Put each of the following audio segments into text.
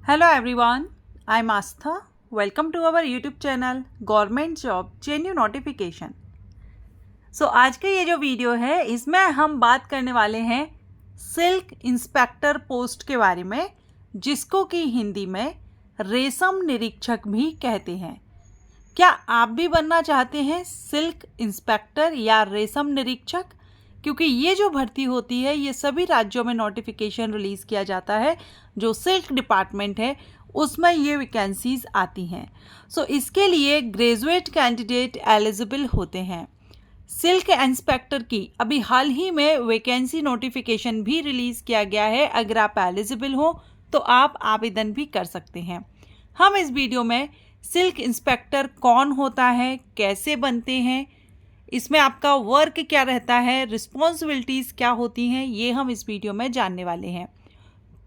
Hello everyone, I'm Astha. Welcome to our YouTube channel Government Job Genuine Notification. आज का ये जो video है इसमें हम बात करने वाले हैं सिल्क इंस्पेक्टर पोस्ट के बारे में, जिसको कि हिंदी में रेशम निरीक्षक भी कहते हैं। क्या आप भी बनना चाहते हैं सिल्क इंस्पेक्टर या रेशम निरीक्षक? क्योंकि ये जो भर्ती होती है ये सभी राज्यों में नोटिफिकेशन रिलीज़ किया जाता है। जो सिल्क डिपार्टमेंट है उसमें ये वैकेंसीज आती हैं। इसके लिए ग्रेजुएट कैंडिडेट एलिजिबल होते हैं। सिल्क इंस्पेक्टर की अभी हाल ही में वैकेंसी नोटिफिकेशन भी रिलीज़ किया गया है। अगर आप एलिजिबल हो तो आप आवेदन भी कर सकते हैं। हम इस वीडियो में सिल्क इंस्पेक्टर कौन होता है, कैसे बनते हैं, इसमें आपका वर्क क्या रहता है, रिस्पॉन्सिबिलिटीज़ क्या होती हैं, ये हम इस वीडियो में जानने वाले हैं।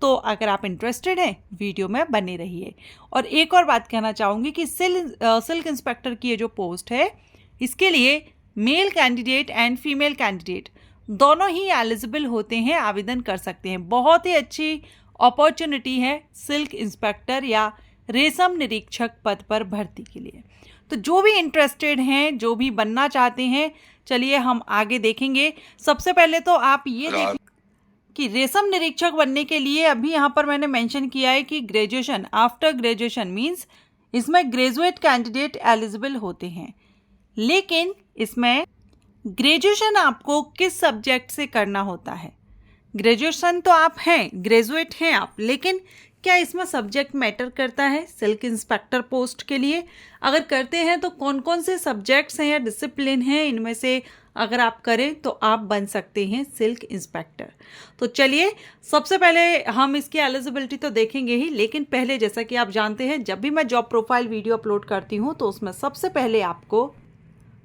तो अगर आप इंटरेस्टेड हैं वीडियो में बने रहिए। और एक और बात कहना चाहूँगी कि सिल्क इंस्पेक्टर की ये जो पोस्ट है इसके लिए male candidate and female candidate दोनों ही एलिजिबल होते हैं, आवेदन कर सकते हैं। बहुत ही अच्छी अपॉर्चुनिटी है सिल्क इंस्पेक्टर या रेशम निरीक्षक पद पर भर्ती के लिए। तो जो भी इंटरेस्टेड हैं, जो भी बनना चाहते हैं, चलिए हम आगे देखेंगे। सबसे पहले तो आप ये देखें कि रेशम निरीक्षक बनने के लिए अभी यहाँ पर मैंने मेंशन किया है कि ग्रेजुएशन, आफ्टर ग्रेजुएशन मीन्स इसमें ग्रेजुएट कैंडिडेट एलिजिबल होते हैं। लेकिन इसमें ग्रेजुएशन आपको किस सब्जेक्ट से करना होता है? ग्रेजुएशन तो आप हैं, ग्रेजुएट हैं आप, लेकिन क्या इसमें सब्जेक्ट मैटर करता है सिल्क इंस्पेक्टर पोस्ट के लिए? अगर करते हैं तो कौन कौन से सब्जेक्ट्स हैं या डिसिप्लिन हैं, इनमें से अगर आप करें तो आप बन सकते हैं सिल्क इंस्पेक्टर। तो चलिए सबसे पहले हम इसकी एलिजिबिलिटी तो देखेंगे ही, लेकिन पहले जैसा कि आप जानते हैं जब भी मैं जॉब प्रोफाइल वीडियो अपलोड करती हूँ तो उसमें सबसे पहले आपको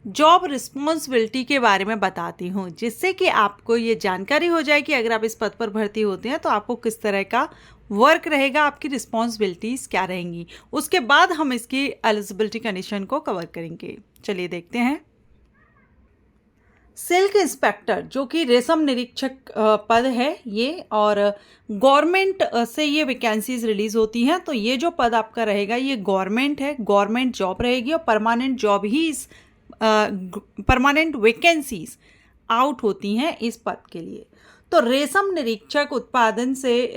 जॉब रिस्पॉन्सिबिलिटी के बारे में बताती हूँ, जिससे कि आपको ये जानकारी हो जाए कि अगर आप इस पद पर भर्ती होते हैं तो आपको किस तरह का वर्क रहेगा, आपकी रिस्पॉन्सिबिलिटीज़ क्या रहेंगी। उसके बाद हम इसकी एलिजिबिलिटी कंडीशन को कवर करेंगे। चलिए देखते हैं। सिल्क इंस्पेक्टर जो कि रेशम निरीक्षक पद है ये, और गवर्नमेंट से ये वैकेंसीज रिलीज़ होती हैं। तो ये जो पद आपका रहेगा ये गवर्नमेंट है, गवर्नमेंट जॉब रहेगी और परमानेंट जॉब ही इस परमानेंट वैकेंसीज आउट होती हैं इस पद के लिए। तो रेशम निरीक्षक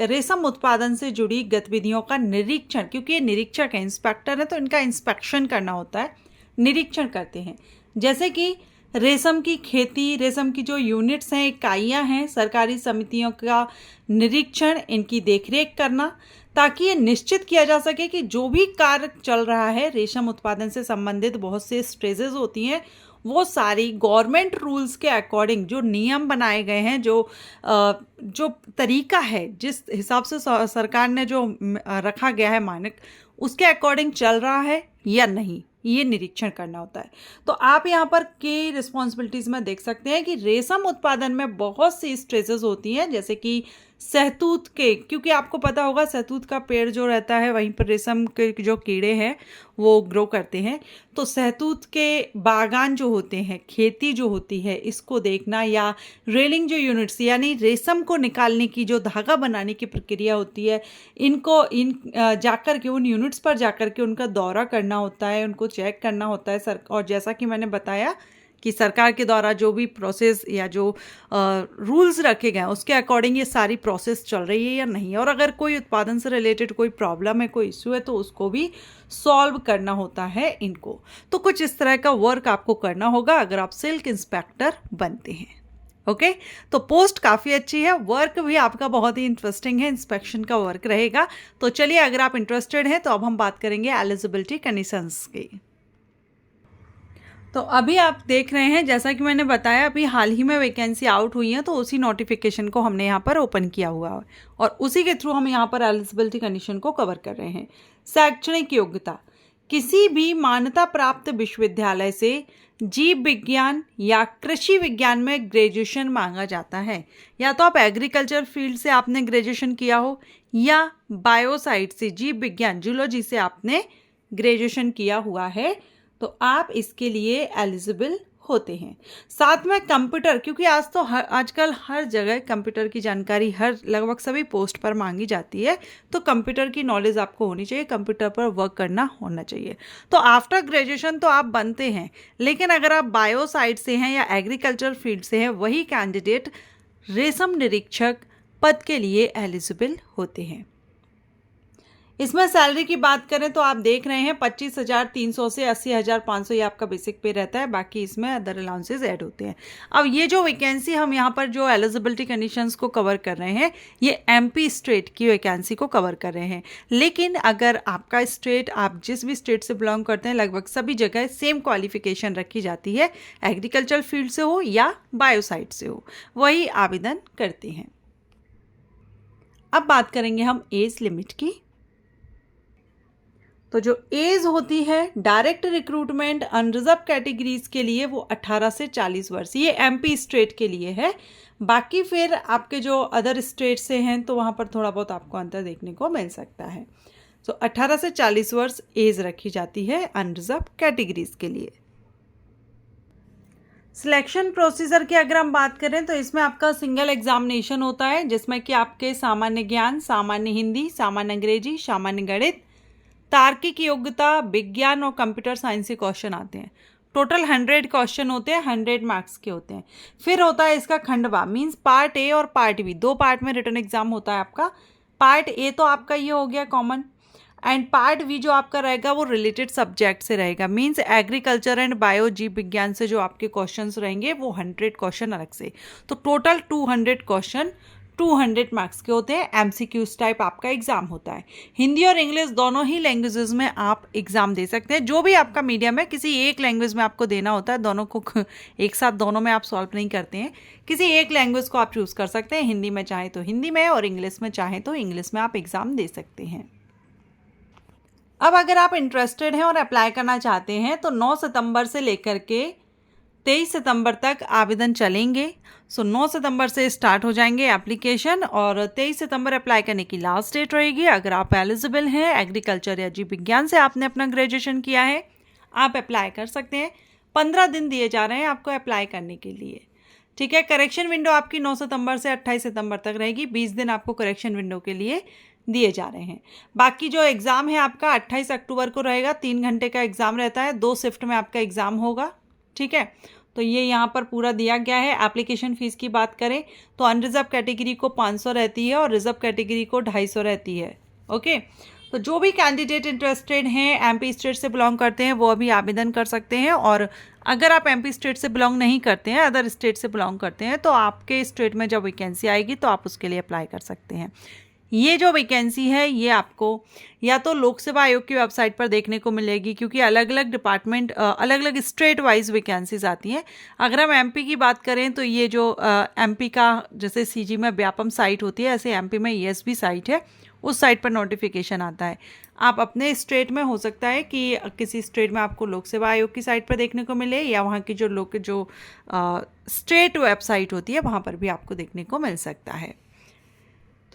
रेशम उत्पादन से जुड़ी गतिविधियों का निरीक्षण, क्योंकि ये निरीक्षक है, इंस्पेक्टर है, तो इनका इंस्पेक्शन करना होता है, निरीक्षण करते हैं। जैसे कि रेशम की खेती, रेशम की जो यूनिट्स हैं, इकाइयाँ हैं, सरकारी समितियों का निरीक्षण, इनकी देखरेख करना, ताकि ये निश्चित किया जा सके कि जो भी कार्य चल रहा है रेशम उत्पादन से संबंधित बहुत से स्ट्रेसेस होती हैं वो सारी गवर्नमेंट रूल्स के अकॉर्डिंग, जो नियम बनाए गए हैं, जो तरीका है, जिस हिसाब से सरकार ने जो रखा गया है मानक, उसके अकॉर्डिंग चल रहा है या नहीं, ये निरीक्षण करना होता है। तो आप यहाँ पर की रिस्पॉन्सिबिलिटीज़ में देख सकते हैं कि रेशम उत्पादन में बहुत सी स्ट्रेसेस होती हैं, जैसे कि सहतूत के, क्योंकि आपको पता होगा सहतूत का पेड़ जो रहता है वहीं पर रेशम के जो कीड़े हैं वो ग्रो करते हैं। तो सहतूत के बागान जो होते हैं, खेती जो होती है, इसको देखना, या रेलिंग जो यूनिट्स यानी रेशम को निकालने की जो धागा बनाने की प्रक्रिया होती है, जाकर के उन यूनिट्स पर जाकर के उनका दौरा करना होता है, उनको चेक करना होता है और जैसा कि मैंने बताया कि सरकार के द्वारा जो भी प्रोसेस या जो रूल्स रखे गए हैं उसके अकॉर्डिंग ये सारी प्रोसेस चल रही है या नहीं, और अगर कोई उत्पादन से रिलेटेड कोई प्रॉब्लम है, कोई इश्यू है, तो उसको भी सॉल्व करना होता है इनको। तो कुछ इस तरह का वर्क आपको करना होगा अगर आप सिल्क इंस्पेक्टर बनते हैं। ओके, तो पोस्ट काफ़ी अच्छी है, वर्क भी आपका बहुत ही इंटरेस्टिंग है, इंस्पेक्शन का वर्क रहेगा। तो चलिए अगर आप इंटरेस्टेड हैं तो अब हम बात करेंगे एलिजिबिलिटी कंडीशंस की। तो अभी आप देख रहे हैं, जैसा कि मैंने बताया, अभी हाल ही में वैकेंसी आउट हुई है, तो उसी नोटिफिकेशन को हमने यहाँ पर ओपन किया हुआ है और उसी के थ्रू हम यहाँ पर एलिजिबिलिटी कंडीशन को कवर कर रहे हैं। शैक्षणिक योग्यता, किसी भी मान्यता प्राप्त विश्वविद्यालय से जीव विज्ञान या कृषि विज्ञान में ग्रेजुएशन मांगा जाता है। या तो आप एग्रीकल्चर फील्ड से आपने ग्रेजुएशन किया हो, या बायोसाइड से, जीव विज्ञान, जूलॉजी से आपने ग्रेजुएशन किया हुआ है, तो आप इसके लिए एलिजिबल होते हैं। साथ में कंप्यूटर, क्योंकि आजकल हर जगह कंप्यूटर की जानकारी हर लगभग सभी पोस्ट पर मांगी जाती है, तो कंप्यूटर की नॉलेज आपको होनी चाहिए, कंप्यूटर पर वर्क करना होना चाहिए। तो आफ्टर ग्रेजुएशन तो आप बनते हैं, लेकिन अगर आप बायो साइड से हैं या एग्रीकल्चर फील्ड से हैं, वही कैंडिडेट रेशम निरीक्षक पद के लिए एलिजिबल होते हैं। इसमें सैलरी की बात करें तो आप देख रहे हैं 25,300 से 80,500 ये आपका बेसिक पे रहता है, बाकी इसमें अदर अलाउंसेस ऐड होते हैं। अब ये जो वैकेंसी हम यहाँ पर जो एलिजिबिलिटी कंडीशंस को कवर कर रहे हैं, ये एमपी स्टेट की वैकेंसी को कवर कर रहे हैं। लेकिन अगर आपका स्टेट, आप जिस भी स्टेट से बिलोंग करते हैं, लगभग सभी जगह सेम क्वालिफिकेशन रखी जाती है, एग्रीकल्चर फील्ड से हो या बायोसाइड से हो, वही आवेदन करते हैं। अब बात करेंगे हम एज लिमिट की। तो जो एज होती है डायरेक्ट रिक्रूटमेंट अनरिजर्व कैटेगरीज के लिए वो 18 से 40 वर्ष, ये एमपी स्टेट के लिए है। बाकी फिर आपके जो अदर स्टेट से हैं तो वहाँ पर थोड़ा बहुत आपको अंतर देखने को मिल सकता है। तो 18 से 40 वर्ष एज रखी जाती है अनरिजर्व कैटेगरीज के लिए। सिलेक्शन प्रोसीजर की अगर हम बात करें तो इसमें आपका सिंगल एग्जामिनेशन होता है, जिसमें कि आपके सामान्य ज्ञान, सामान्य हिंदी, सामान्य अंग्रेजी, सामान्य गणित, तार्किक योग्यता, विज्ञान और कंप्यूटर साइंस के क्वेश्चन आते हैं। टोटल 100 क्वेश्चन होते हैं, 100 मार्क्स के होते हैं। फिर होता है इसका खंडवा, मींस पार्ट ए और पार्ट बी, दो पार्ट में रिटन एग्जाम होता है आपका। पार्ट ए तो आपका ये हो गया कॉमन, एंड पार्ट बी जो आपका रहेगा वो रिलेटेड सब्जेक्ट से रहेगा, मींस एग्रीकल्चर एंड बायो जीव विज्ञान से जो आपके क्वेश्चंस रहेंगे वो 100 क्वेश्चन अलग से। तो टोटल 200 क्वेश्चन 200 मार्क्स के होते हैं। एमसीक्यूज टाइप आपका एग्जाम होता है। हिंदी और इंग्लिश दोनों ही लैंग्वेजेस में आप एग्जाम दे सकते हैं। जो भी आपका मीडियम है, किसी एक लैंग्वेज में आपको देना होता है, दोनों को एक साथ दोनों में आप सॉल्व नहीं करते हैं। किसी एक लैंग्वेज को आप चूज़ कर सकते हैं, हिंदी में चाहे तो हिंदी में और इंग्लिश में चाहे तो इंग्लिश में आप एग्ज़ाम दे सकते हैं। अब अगर आप इंटरेस्टेड हैं और अप्लाई करना चाहते हैं तो 9 सितंबर से लेकर के 23 सितंबर तक आवेदन चलेंगे। 9 सितंबर से स्टार्ट हो जाएंगे एप्लीकेशन और 23 सितंबर अप्लाई करने की लास्ट डेट रहेगी। अगर आप एलिजिबल हैं, एग्रीकल्चर या जीव विज्ञान से आपने अपना ग्रेजुएशन किया है, आप अप्लाई कर सकते हैं। 15 दिन दिए जा रहे हैं आपको अप्लाई करने के लिए, ठीक है। करेक्शन विंडो आपकी 9 सितंबर से 28 सितंबर तक रहेगी। 20 दिन आपको करेक्शन विंडो के लिए दिए जा रहे हैं। बाकी जो एग्ज़ाम है आपका 28 अक्टूबर को रहेगा। 3 घंटे का एग्ज़ाम रहता है, 2 शिफ्ट में आपका एग्ज़ाम होगा, ठीक है। तो ये यहाँ पर पूरा दिया गया है। एप्लीकेशन फ़ीस की बात करें तो अनरिजर्व कैटेगरी को 500 रहती है और रिजर्व कैटेगरी को 250 रहती है, ओके। तो जो भी कैंडिडेट इंटरेस्टेड हैं, एमपी स्टेट से बिलोंग करते हैं, वो अभी आवेदन कर सकते हैं। और अगर आप एमपी स्टेट से बिलोंग नहीं करते हैं, अदर स्टेट से बिलोंग करते हैं, तो आपके स्टेट में जब वैकेंसी आएगी तो आप उसके लिए अप्लाई कर सकते हैं। ये जो वैकेंसी है ये आपको या तो लोक सेवा आयोग की वेबसाइट पर देखने को मिलेगी, क्योंकि अलग अलग डिपार्टमेंट अलग अलग स्टेट वाइज वैकेंसीज आती हैं। अगर हम एमपी की बात करें तो ये जो एमपी का जैसे सीजी में व्यापम साइट होती है, ऐसे एमपी में ईएसबी साइट है, उस साइट पर नोटिफिकेशन आता है। आप अपने स्टेट में हो सकता है कि किसी स्टेट में आपको लोक सेवा आयोग की साइट पर देखने को मिले, या वहाँ की जो स्टेट वेबसाइट होती है वहाँ पर भी आपको देखने को मिल सकता है।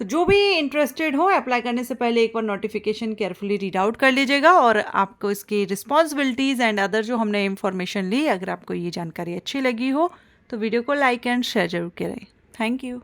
तो जो भी इंटरेस्टेड हो, अप्लाई करने से पहले एक बार नोटिफिकेशन केयरफुली रीड आउट कर लीजिएगा और आपको इसकी रिस्पॉन्सिबिलिटीज़ एंड अदर जो हमने इन्फॉर्मेशन ली, अगर आपको ये जानकारी अच्छी लगी हो तो वीडियो को लाइक एंड शेयर जरूर करें। Thank you.